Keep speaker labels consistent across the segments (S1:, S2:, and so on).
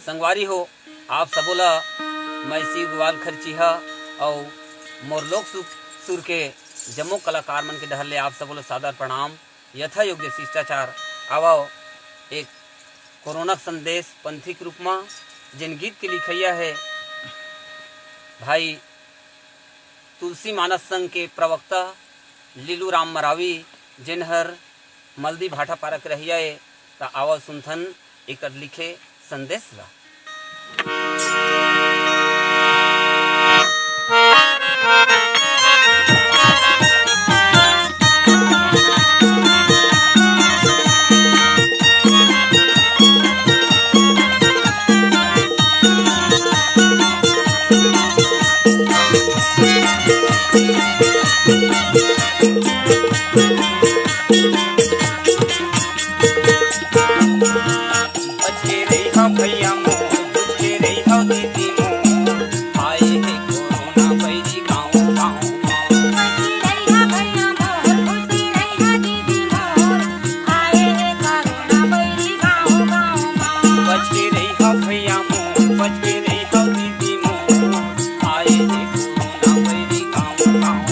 S1: संगवारी हो आप सबोला मैं शिव ग्वाल खर्ची है और मोर लोक सुर के जम्मो कलाकार मन के डहर ले आप सबोला सादर प्रणाम यथा योग्य शिष्टाचार आवो एक कोरोना संदेश पंथिक रूप में जिन गीत के लिखैया है भाई तुलसी मानस संघ के प्रवक्ता लीलू राम मरावी जिन हर मल्दी भाटा पारक रहिया है ता आवा सुनथन एक लिखे संदेश ला। भैया दीदी आए है कोरोना बैरी गाँव गाँव बच के रही हो भैया मोर बच के रही हो दीदी मोर आए है कोरोना बैरी गाँव गाँव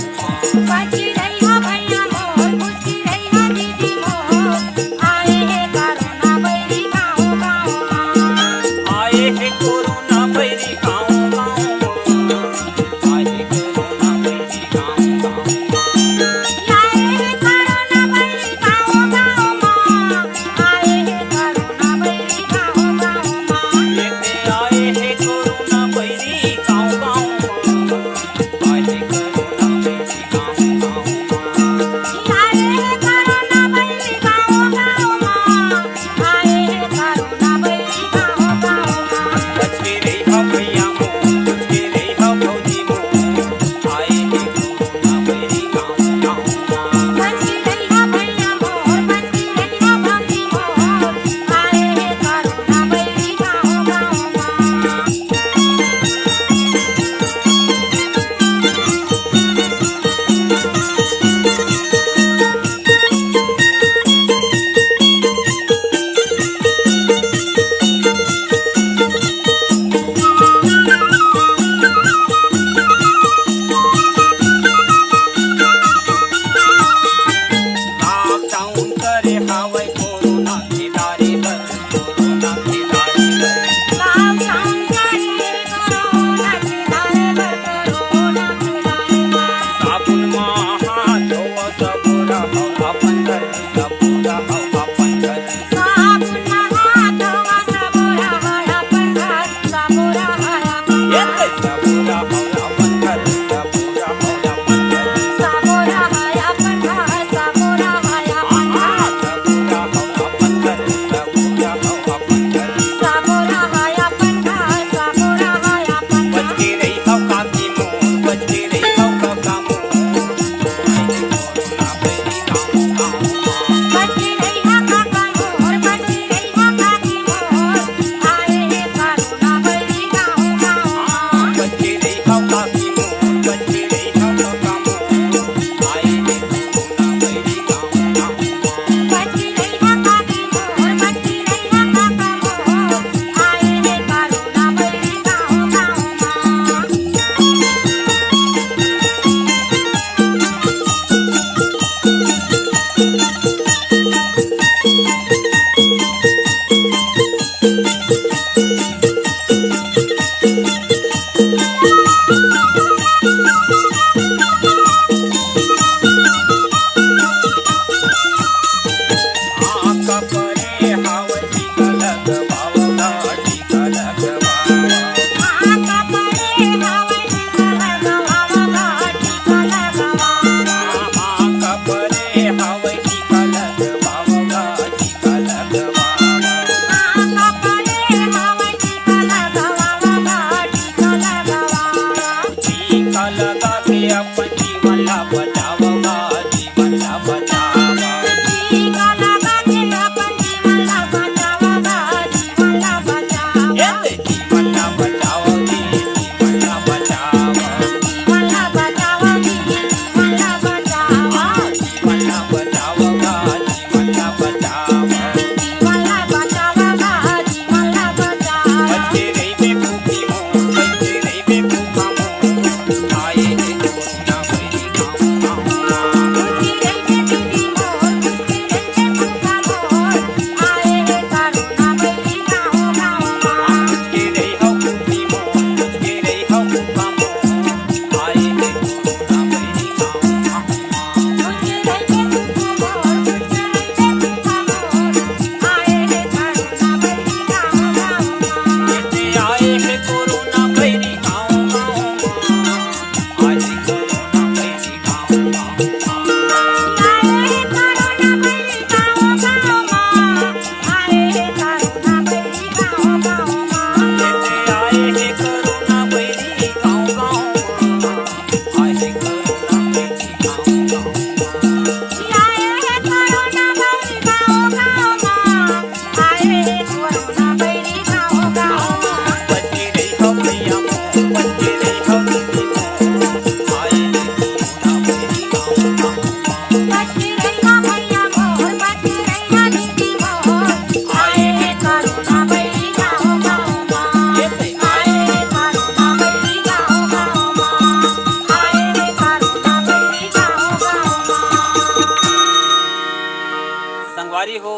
S1: संगवारी हो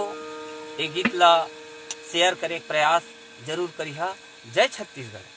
S1: ये गीत ला शेयर करे प्रयास जरूर करिहा। जय छत्तीसगढ़।